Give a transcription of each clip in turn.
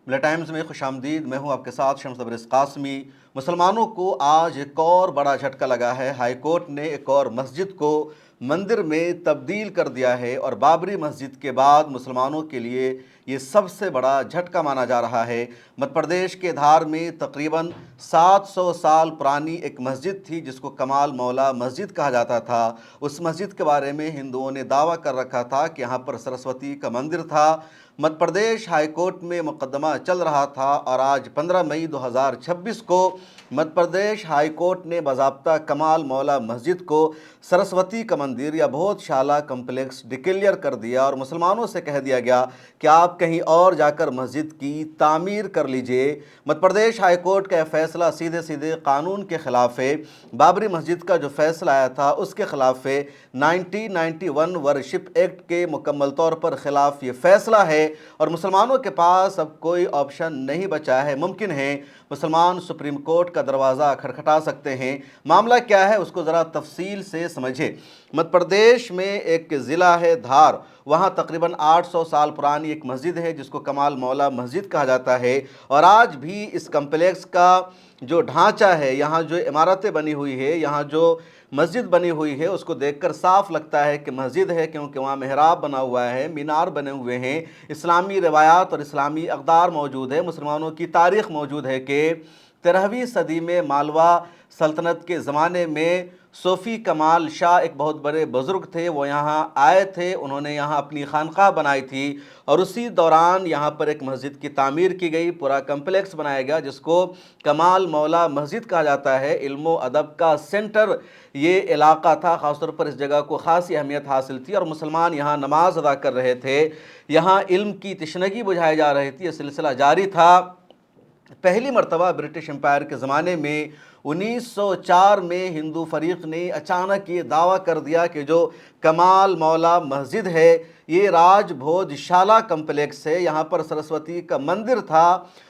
ملا ٹائمز میں خوش آمدید۔ میں ہوں آپ کے ساتھ شمس تبریز قاسمی۔ مسلمانوں کو آج ایک اور بڑا جھٹکا لگا ہے۔ ہائی کورٹ نے ایک اور مسجد کو مندر میں تبدیل کر دیا ہے اور بابری مسجد کے بعد مسلمانوں کے لیے یہ سب سے بڑا جھٹکا مانا جا رہا ہے۔ مدھیہ پردیش کے دھار میں تقریباً 700 سال پرانی ایک مسجد تھی جس کو کمال مولا مسجد کہا جاتا تھا۔ اس مسجد کے بارے میں ہندوؤں نے دعویٰ کر رکھا تھا کہ یہاں پر سرسوتی کا مندر تھا۔ مدھیہ پردیش ہائی کورٹ میں مقدمہ چل رہا تھا اور آج 15 مئی 2026 کو مدھیہ پردیش ہائی کورٹ نے باضابطہ کمال مولا مسجد کو سرسوتی کا مندر یا بہت شالہ کمپلیکس ڈکلیئر کر دیا اور مسلمانوں سے کہہ دیا گیا کہ آپ کہیں اور جا کر مسجد کی تعمیر کر لیجئے۔ مدھیہ پردیش ہائی کورٹ کا یہ فیصلہ سیدھے سیدھے قانون کے خلاف ہے۔ بابری مسجد کا جو فیصلہ آیا تھا اس کے خلاف ہے۔ 1991 ورشپ ایکٹ کے مکمل طور پر خلاف یہ فیصلہ ہے اور مسلمانوں کے پاس اب کوئی آپشن نہیں بچا ہے۔ ممکن ہے مسلمان سپریم کورٹ کا دروازہ کھٹکھٹا سکتے ہیں۔ معاملہ کیا ہے اس کو ذرا تفصیل سے سمجھیں۔ مدھیہ پردیش میں ایک ضلع ہے دھار، وہاں تقریباً 800 سال پرانی ایک مسجد ہے جس کو کمال مولا مسجد کہا جاتا ہے، اور آج بھی اس کمپلیکس کا جو ڈھانچہ ہے، یہاں جو عمارتیں بنی ہوئی ہے، یہاں جو مسجد بنی ہوئی ہے، اس کو دیکھ کر صاف لگتا ہے کہ مسجد ہے، کیونکہ وہاں محراب بنا ہوا ہے، مینار بنے ہوئے ہیں، اسلامی روایات اور اسلامی اقدار موجود ہے۔ مسلمانوں کی تاریخ موجود ہے کہ 13ویں صدی میں مالوا سلطنت کے زمانے میں صوفی کمال شاہ ایک بہت بڑے بزرگ تھے، وہ یہاں آئے تھے، انہوں نے یہاں اپنی خانقاہ بنائی تھی اور اسی دوران یہاں پر ایک مسجد کی تعمیر کی گئی، پورا کمپلیکس بنایا گیا جس کو کمال مولا مسجد کہا جاتا ہے۔ علم و ادب کا سینٹر یہ علاقہ تھا، خاص طور پر اس جگہ کو خاصی اہمیت حاصل تھی اور مسلمان یہاں نماز ادا کر رہے تھے، یہاں علم کی تشنگی بجھائی جا رہی تھی، یہ سلسلہ جاری تھا۔ پہلی مرتبہ برٹش امپائر کے زمانے میں 1904 میں ہندو فریق نے اچانک یہ دعویٰ کر دیا کہ جو کمال مولا مسجد ہے یہ راج بھوج شالہ کمپلیکس ہے، یہاں پر سرسوتی کا مندر تھا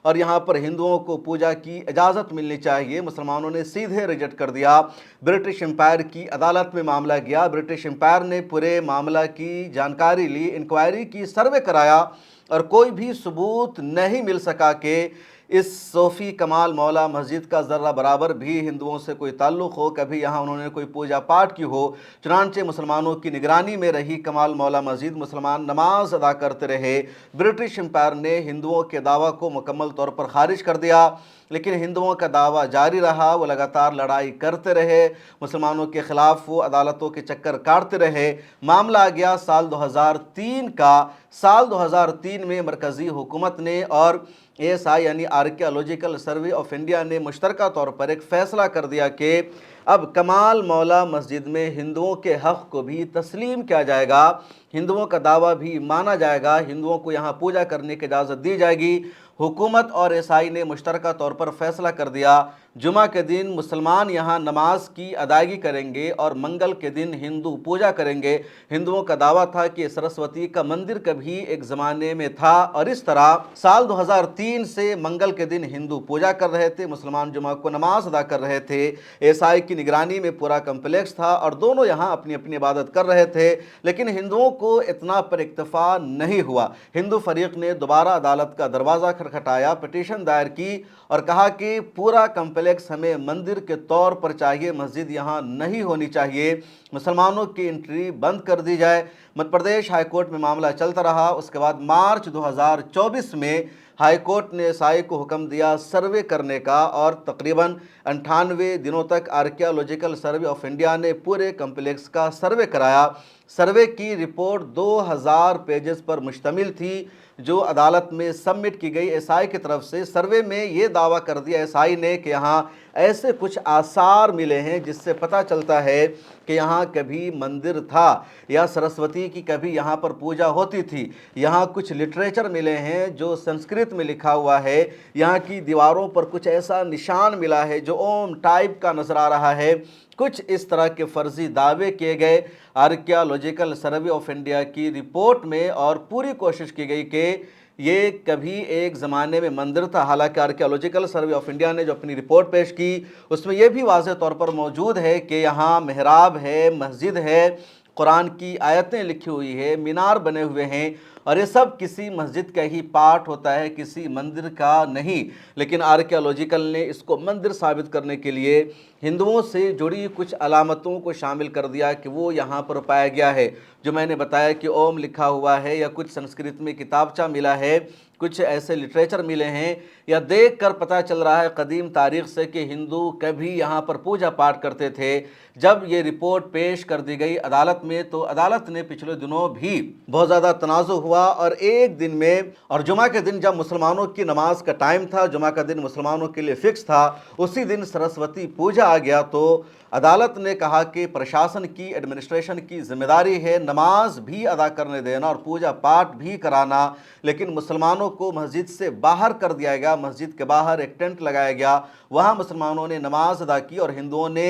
اور یہاں پر ہندوؤں کو پوجا کی اجازت ملنی چاہیے۔ مسلمانوں نے سیدھے ریجیکٹ کر دیا۔ برٹش امپائر کی عدالت میں معاملہ گیا، برٹش امپائر نے پورے معاملہ کی جانکاری لی، انکوائری کی، سروے کرایا اور کوئی بھی ثبوت نہیں مل سکا کہ اس صوفی کمال مولا مسجد کا ذرہ برابر بھی ہندوؤں سے کوئی تعلق ہو، کبھی یہاں انہوں نے کوئی پوجا پاٹ کی ہو۔ چنانچہ مسلمانوں کی نگرانی میں رہی کمال مولا مسجد، مسلمان نماز ادا کرتے رہے۔ برٹش امپائر نے ہندوؤں کے دعویٰ کو مکمل طور پر خارج کر دیا، لیکن ہندوؤں کا دعویٰ جاری رہا، وہ لگاتار لڑائی کرتے رہے، مسلمانوں کے خلاف وہ عدالتوں کے چکر کاٹتے رہے۔ معاملہ آ گیا سال 2003 کا۔ سال 2003 میں مرکزی حکومت نے اور ASI یعنی آرکیالوجیکل سروے آف انڈیا نے مشترکہ طور پر ایک فیصلہ کر دیا کہ اب کمال مولا مسجد میں ہندوؤں کے حق کو بھی تسلیم کیا جائے گا، ہندوؤں کا دعویٰ بھی مانا جائے گا، ہندوؤں کو یہاں پوجا کرنے کی اجازت دی جائے گی۔ حکومت اور ASI نے مشترکہ طور پر فیصلہ کر دیا جمعہ کے دن مسلمان یہاں نماز کی ادائیگی کریں گے اور منگل کے دن ہندو پوجا کریں گے۔ ہندوؤں کا دعویٰ تھا کہ سرسوتی کا مندر کبھی ایک زمانے میں تھا اور اس طرح سال 2003 سے منگل کے دن ہندو پوجا کر رہے تھے، مسلمان جمعہ کو نماز ادا کر رہے تھے۔ ASI کی نگرانی میں پورا کمپلیکس تھا اور دونوں یہاں اپنی اپنی عبادت کر رہے تھے، لیکن ہندوؤں کو اتنا پر اکتفا نہیں ہوا۔ ہندو فریق نے دوبارہ عدالت کا دروازہ کھٹکھٹایا، پٹیشن دائر کی اور کہا کہ پورا کمپلیکس ہمیں مندر کے طور پر چاہیے، مسجد یہاں نہیں ہونی چاہیے، مسلمانوں کی انٹری بند کر دی جائے۔ مدھیہ پردیش ہائی کورٹ میں معاملہ چلتا رہا۔ اس کے بعد مارچ 2024 میں ہائی کورٹ نے ASI کو حکم دیا سروے کرنے کا اور تقریباً 98 دنوں تک آرکیالوجیکل سروے آف انڈیا نے پورے کمپلیکس کا سروے کرایا۔ سروے کی رپورٹ 2000 پیجز پر مشتمل تھی جو عدالت میں سبمٹ کی گئی ASI کی طرف سے۔ سروے میں یہ دعویٰ کر دیا ASI نے کہ یہاں ایسے کچھ آثار ملے ہیں جس سے پتہ چلتا ہے کہ یہاں کبھی مندر تھا یا سرسوتی کی کبھی یہاں پر پوجا ہوتی تھی۔ یہاں کچھ لٹریچر ملے ہیں جو سنسکرت میں لکھا ہوا ہے، یہاں کی دیواروں پر کچھ ایسا نشان ملا ہے جو اوم ٹائپ کا نظر آ رہا ہے۔ کچھ اس طرح کے فرضی دعوے کیے گئے آرکیالوجیکل سروے آف انڈیا کی رپورٹ میں اور پوری کوشش کی گئی کہ یہ کبھی ایک زمانے میں مندر تھا۔ حالانکہ آرکیالوجیکل سروے آف انڈیا نے جو اپنی رپورٹ پیش کی اس میں یہ بھی واضح طور پر موجود ہے کہ یہاں محراب ہے، مسجد ہے، قرآن کی آیتیں لکھی ہوئی ہے، مینار بنے ہوئے ہیں और ये सब किसी मस्जिद का ही पार्ट होता है, किसी मंदिर का नहीं। लेकिन आर्कियोलॉजिकल ने इसको मंदिर साबित करने के लिए हिंदुओं से जुड़ी कुछ अलामतों को शामिल कर दिया कि वो यहाँ पर पाया गया है। जो मैंने बताया कि ओम लिखा हुआ है, या कुछ संस्कृत में किताबचा मिला है, कुछ ऐसे लिटरेचर मिले हैं, या देख कर पता चल रहा है कदीम तारीख से कि हिंदू कभी यहाँ पर पूजा पाठ करते थे। जब ये रिपोर्ट पेश कर दी गई अदालत में, तो अदालत ने पिछले दिनों भी बहुत ज़्यादा तनाज़ुर हुआ, और एक दिन में, और जुमा के दिन जब मुसलमानों की नमाज का टाइम था, जुमा का दिन मुसलमानों के लिए फिक्स था, उसी दिन सरस्वती पूजा आ गया। तो अदालत ने कहा कि प्रशासन की, एडमिनिस्ट्रेशन की जिम्मेदारी है नमाज भी अदा करने देना और पूजा पाठ भी कराना, लेकिन मुसलमानों को मस्जिद से बाहर कर दिया गया। मस्जिद के बाहर एक टेंट लगाया गया, वहाँ मुसलमानों ने नमाज अदा की और हिंदुओं ने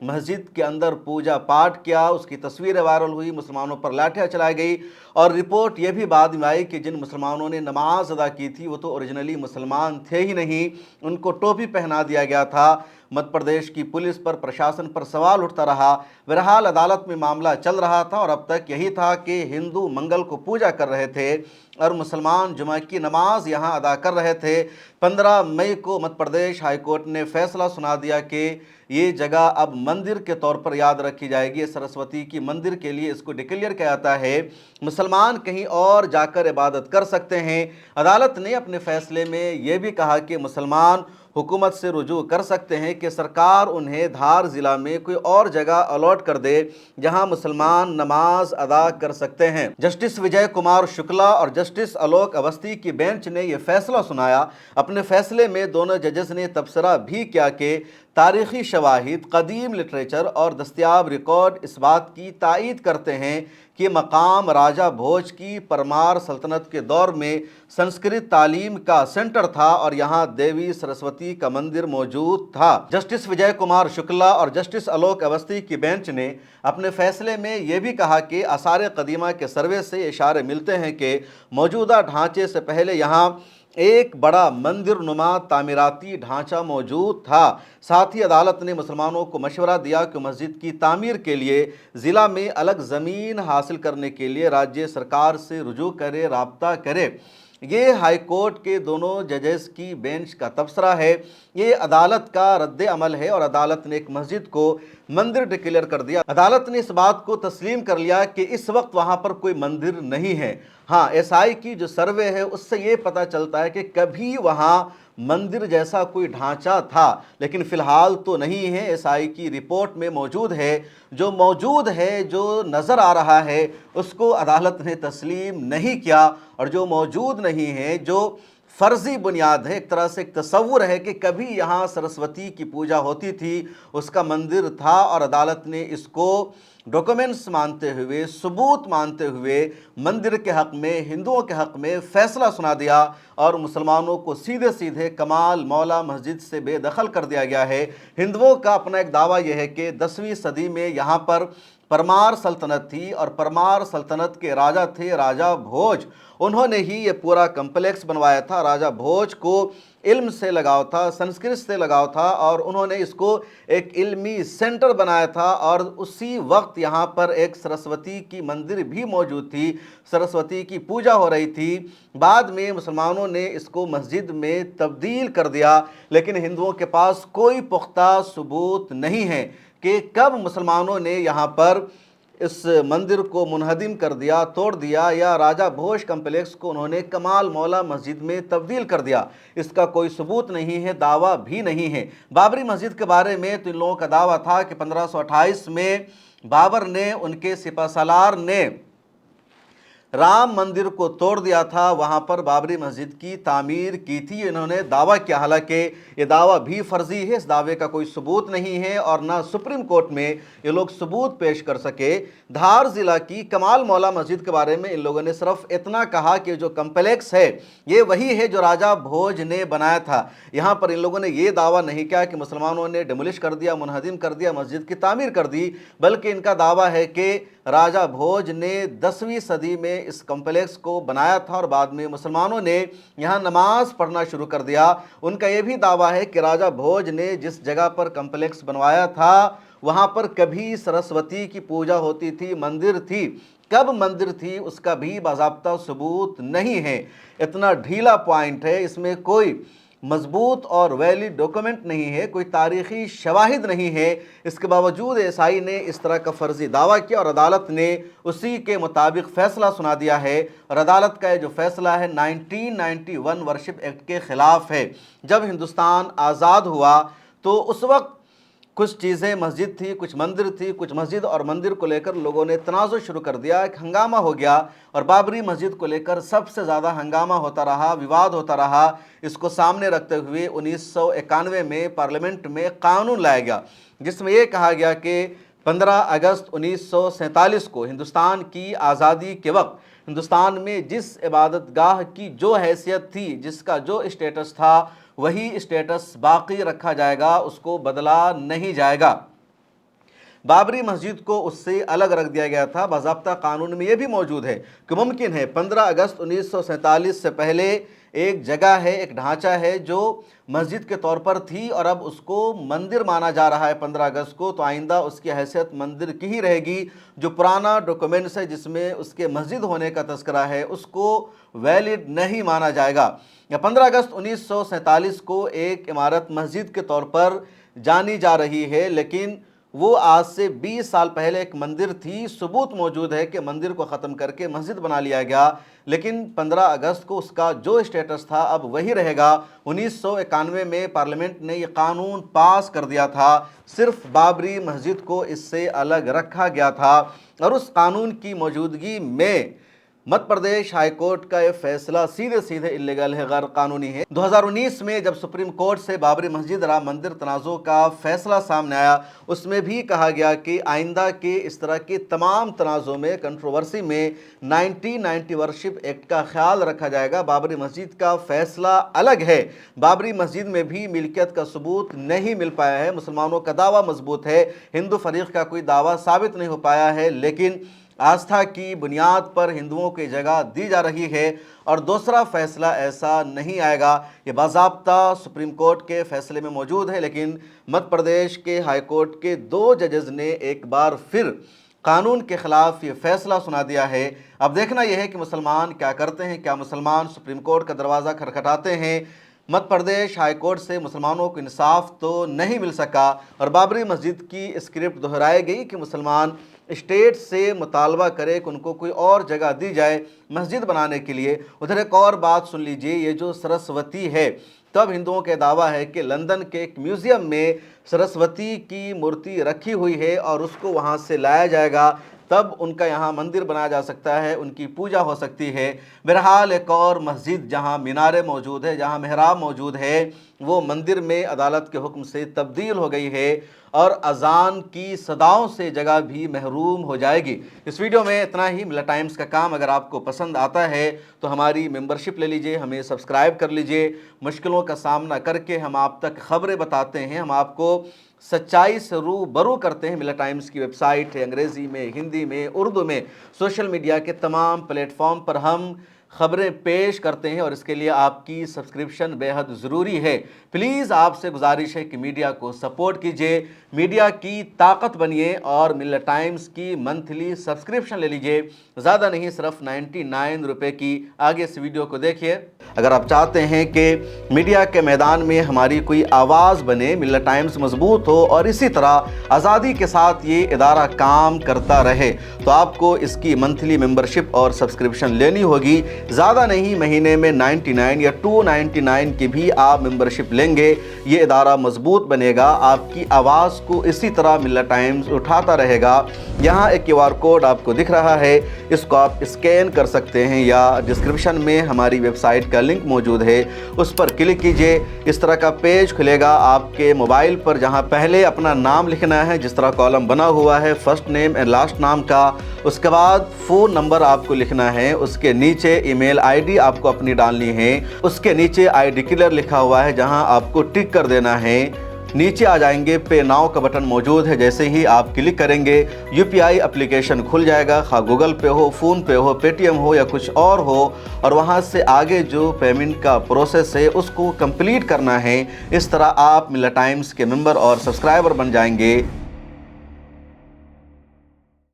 मस्जिद के अंदर पूजा पाठ किया। उसकी तस्वीरें वायरल हुई, मुसलमानों पर लाठियाँ चलाई गई, और रिपोर्ट ये भी बाद में आई कि जिन मुसलमानों ने नमाज अदा की थी वो तो ओरिजिनली मुसलमान थे ही नहीं, उनको टोपी पहना दिया गया था। मध्य प्रदेश की पुलिस पर, प्रशासन पर सवाल उठता रहा। बहरहाल अदालत में मामला चल रहा था, और अब तक यही था कि हिंदू मंगल को पूजा कर रहे थे और मुसलमान जुमा की नमाज यहाँ अदा कर रहे थे। 15 मई को मध्य प्रदेश हाईकोर्ट ने फैसला सुना दिया कि ये जगह अब मंदिर के तौर पर याद रखी जाएगी। सरस्वती की मंदिर के लिए इसको डिक्लेयर किया जाता है, मुसलमान कहीं और जाकर इबादत कर सकते हैं। अदालत ने अपने फैसले में ये भी कहा कि मुसलमान हुकूमत से रुजू कर सकते हैं कि सरकार उन्हें धार ज़िला में कोई और जगह अलॉट कर दे जहां मुसलमान नमाज अदा कर सकते हैं। जस्टिस विजय कुमार शुक्ला और जस्टिस आलोक अवस्थी की बेंच ने यह फैसला सुनाया। अपने फैसले में दोनों जजेस ने तबसरा भी किया कि तारीख़ी शवाहिद, कदीम लिटरेचर और दस्तियाब रिकॉर्ड इस बात की तायीद करते हैं कि मकाम राजा भोज की परमार सल्तनत के दौर में संस्कृत तालीम का सेंटर था और यहाँ देवी सरस्वती का मंदिर मौजूद था। जस्टिस विजय कुमार शुक्ला और जस्टिस आलोक अवस्थी की बेंच ने अपने फैसले में यह भी कहा कि आसार कदीमा के सर्वे से इशारे मिलते हैं कि मौजूदा ढांचे से पहले यहाँ एक बड़ा मंदिर नुमा तामीराती ढांचा मौजूद था। साथ ही अदालत ने मुसलमानों को मशवरा दिया कि मस्जिद की तामीर के लिए ज़िला में अलग ज़मीन हासिल करने के लिए राज्य सरकार से रुजू करे, राब्ता करे। ये हाई कोर्ट के दोनों जजेस की बेंच का तबसरा है, ये अदालत का रद्द अमल है, और अदालत ने एक मस्जिद को मंदिर डिक्लेयर कर दिया। अदालत ने इस बात को तस्लीम कर लिया कि इस वक्त वहाँ पर कोई मंदिर नहीं है। हाँ, एसआई की जो सर्वे है उससे ये पता चलता है कि कभी वहाँ मंदिर जैसा कोई ढांचा था, लेकिन फ़िलहाल तो नहीं है। एसआई की रिपोर्ट में मौजूद है, जो मौजूद है, जो नज़र आ रहा है, उसको अदालत ने तस्लीम नहीं किया, और जो मौजूद नहीं है, जो फ़र्ज़ी बुनियाद है, एक तरह से एक तसव्वुर है कि कभी यहाँ सरस्वती की पूजा होती थी, उसका मंदिर था, और अदालत ने इसको डॉक्यूमेंट्स मानते हुए, सबूत मानते हुए मंदिर के हक़ में, हिंदुओं के हक़ में फ़ैसला सुना दिया, और मुसलमानों को सीधे सीधे कमाल मौला मस्जिद से बेदखल कर दिया गया है। हिंदुओं का अपना एक दावा यह है कि 10वीं सदी में यहाँ पर परमार सल्तनत थी, और परमार सल्तनत के राजा थे राजा भोज। उन्होंने ही ये पूरा कम्प्लेक्स बनवाया था। राजा भोज को इल्म से लगाव था, संस्कृत से लगाव था, और उन्होंने इसको एक इल्मी सेंटर बनाया था। और उसी वक्त यहाँ पर एक सरस्वती की मंदिर भी मौजूद थी, सरस्वती की पूजा हो रही थी। बाद में मुसलमानों ने इसको मस्जिद में तब्दील कर दिया, लेकिन हिंदुओं के पास कोई पुख्ता सबूत नहीं है कि कब मुसलमानों ने यहाँ पर इस मंदिर को मुनहदिम कर दिया, तोड़ दिया, या राजा भोज कम्प्लेक्स को उन्होंने कमाल मौला मस्जिद में तब्दील कर दिया। इसका कोई सबूत नहीं है, दावा भी नहीं है। बाबरी मस्जिद के बारे में तो इन लोगों का दावा था कि 1528 में बाबर ने, उनके सिपहसालार ने राम मंदिर को तोड़ दिया था, वहाँ पर बाबरी मस्जिद की तामीर की थी, इन्होंने दावा किया। हालांकि ये दावा भी फर्जी है, इस दावे का कोई सबूत नहीं है, और ना सुप्रीम कोर्ट में ये लोग सबूत पेश कर सके। धार ज़िला की कमाल मौला मस्जिद के बारे में इन लोगों ने सिर्फ इतना कहा कि जो कम्प्लेक्स है ये वही है जो राजा भोज ने बनाया था। यहाँ पर इन लोगों ने ये दावा नहीं किया कि मुसलमानों ने डिमोलिश कर दिया, मुनहदिम कर दिया, मस्जिद की तामीर कर दी, बल्कि इनका दावा है कि राजा भोज ने 10वीं सदी में इस कम्प्लेक्स को बनाया था, और बाद में मुसलमानों ने यहाँ नमाज पढ़ना शुरू कर दिया। उनका ये भी दावा है कि राजा भोज ने जिस जगह पर कम्प्लेक्स बनवाया था वहाँ पर कभी सरस्वती की पूजा होती थी, मंदिर थी। कब मंदिर थी उसका भी बाज़ाब्ता सबूत नहीं है। इतना ढीला पॉइंट है, इसमें कोई मजबूत और वैलिड डॉक्यूमेंट नहीं है, कोई तारीख़ी शवाहिद नहीं है। इसके बावजूद एएसआई ने इस तरह का फ़र्ज़ी दावा किया और अदालत ने उसी के मुताबिक फ़ैसला सुना दिया है। और अदालत का ये जो फ़ैसला है 1991 वर्शिप एक्ट के ख़िलाफ़ है। जब हिंदुस्तान आज़ाद हुआ तो उस वक्त कुछ चीज़ें मस्जिद थी, कुछ मंदिर थी, कुछ मस्जिद और मंदिर को लेकर लोगों ने तनाज़ुर शुरू कर दिया, एक हंगामा हो गया और बाबरी मस्जिद को लेकर सबसे ज़्यादा हंगामा होता रहा, विवाद होता रहा। इसको सामने रखते हुए 1991 में पार्लियामेंट में कानून लाया गया जिसमें ये कहा गया कि 15 अगस्त 1947 को हिंदुस्तान की आज़ादी के वक्त हिंदुस्तान में जिस इबादत गाह की जो हैसियत थी, जिसका जो स्टेटस था, वही स्टेटस बाकी रखा जाएगा, उसको बदला नहीं जाएगा। बाबरी मस्जिद को उससे अलग रख दिया गया था। बाज़ाब्ता कानून में यह भी मौजूद है कि मुमकिन है 15 अगस्त 1947 से पहले एक जगह है, एक ढांचा है जो मस्जिद के तौर पर थी और अब उसको मंदिर माना जा रहा है 15 अगस्त को, तो आइंदा उसकी हैसियत मंदिर की ही रहेगी। जो पुराना डॉक्यूमेंट्स है जिसमें उसके मस्जिद होने का तस्करा है उसको वैलिड नहीं माना जाएगा। या 15 अगस्त 1947 को एक इमारत मस्जिद के तौर पर जानी जा रही है, लेकिन वो आज से 20 साल पहले एक मंदिर थी। सबूत मौजूद है कि मंदिर को ख़त्म करके मस्जिद बना लिया गया, लेकिन 15 अगस्त को उसका जो स्टेटस था अब वही रहेगा। 1991 में पार्लियामेंट ने ये कानून पास कर दिया था, सिर्फ बाबरी मस्जिद को इससे अलग रखा गया था और उस कानून की मौजूदगी में मध्य प्रदेश हाई कोर्ट का ये फैसला सीधे सीधे इल्लीगल है, गैर कानूनी है। 2019 में जब सुप्रीम कोर्ट से बाबरी मस्जिद राम मंदिर तनाज़ों का फैसला सामने आया, उसमें भी कहा गया कि आइंदा के इस तरह के तमाम तनाज़ों में, कंट्रोवर्सी में 1990 वर्शिप एक्ट का ख्याल रखा जाएगा। बाबरी मस्जिद का फैसला अलग है। बाबरी मस्जिद में भी मिल्कियत का सबूत नहीं मिल पाया है। मुसलमानों का दावा मजबूत है, हिंदू फरीक का कोई दावा साबित नहीं हो पाया है, लेकिन आस्था की बुनियाद पर हिंदुओं की जगह दी जा रही है और दूसरा फैसला ऐसा नहीं आएगा। ये बाज़ाब्ता सुप्रीम कोर्ट के फैसले में मौजूद है, लेकिन मध्य प्रदेश के हाई कोर्ट के 2 जजेस ने एक बार फिर कानून के ख़िलाफ़ ये फैसला सुना दिया है। अब देखना यह है कि मुसलमान क्या करते हैं, क्या मुसलमान सुप्रीम कोर्ट का दरवाज़ा खटखटाते हैं। मध्य प्रदेश हाई कोर्ट से मुसलमानों को इंसाफ तो नहीं मिल सका और बाबरी मस्जिद की स्क्रिप्ट दोहराई गई कि मुसलमान स्टेट से मुतालबा करे कि उनको कोई और जगह दी जाए मस्जिद बनाने के लिए। उधर एक और बात सुन लीजिए, ये जो सरस्वती है, तब हिंदुओं का दावा है कि लंदन के एक म्यूज़ियम में सरस्वती की मूर्ति रखी हुई है और उसको वहाँ से लाया जाएगा, तब उनका यहाँ मंदिर बनाया जा सकता है, उनकी पूजा हो सकती है। बहरहाल एक और मस्जिद जहाँ मीनारे मौजूद है, जहाँ मेहराब मौजूद है, वो मंदिर में अदालत के हुक्म से तब्दील हो गई है और अजान की सदाओं से जगह भी महरूम हो जाएगी। इस वीडियो में इतना ही। मिल्लत टाइम्स का काम अगर आपको पसंद आता है तो हमारी मेंबरशिप ले लीजिए, हमें सब्सक्राइब कर लीजिए। मुश्किलों का सामना करके हम आप तक खबरें बताते हैं, हम आपको सच्चाई से रूबरू करते हैं। मिल्लत टाइम्स की वेबसाइट है, अंग्रेज़ी में, हिंदी में, उर्दू में, सोशल मीडिया के तमाम प्लेटफॉर्म पर हम खबरें पेश करते हैं और इसके लिए आपकी सब्सक्रिप्शन बेहद ज़रूरी है। प्लीज़ आपसे गुजारिश है कि मीडिया को सपोर्ट कीजिए, मीडिया की ताकत बनिए और मिल्लत टाइम्स की मंथली सब्सक्रिप्शन ले लीजिए। ज़्यादा नहीं, सिर्फ 99 रुपये की। आगे इस वीडियो को देखिए। अगर आप चाहते हैं कि मीडिया के मैदान में हमारी कोई आवाज़ बने, मिल्लत टाइम्स मजबूत हो और इसी तरह आज़ादी के साथ ये इदारा काम करता रहे, तो आपको इसकी मंथली मेंबरशिप और सब्सक्रिप्शन लेनी होगी। ज़्यादा नहीं, महीने में 99 या 299 की भी आप मेंबरशिप लेंगे, ये इदारा मजबूत बनेगा। आपकी आवाज़ को इसी तरह मिल्लत टाइम्स उठाता रहेगा। यहाँ एक QR कोड आपको दिख रहा है, इसको आप स्कैन कर सकते हैं या डिस्क्रिप्शन में हमारी वेबसाइट का लिंक मौजूद है, उस पर क्लिक कीजिए। इस तरह का पेज खुलेगा आपके मोबाइल पर, जहाँ पहले अपना नाम लिखना है, जिस तरह कॉलम बना हुआ है फर्स्ट नेम एंड लास्ट नाम का। उसके बाद फ़ोन नंबर आपको लिखना है, उसके नीचे ईमेल ID आपको अपनी डालनी है, उसके नीचे I डिक्लेयर लिखा हुआ है जहां आपको टिक कर देना है। नीचे आ जाएंगे, पे नाउ का बटन मौजूद है, जैसे ही आप क्लिक करेंगे UPI एप्लीकेशन खुल जाएगा, खा गूगल पे हो, फ़ोन पे हो, पेटीएम हो या कुछ और हो, और वहां से आगे जो पेमेंट का प्रोसेस है उसको कंप्लीट करना है। इस तरह आप मिल्लत टाइम्स के मेंबर और सब्सक्राइबर बन जाएंगे।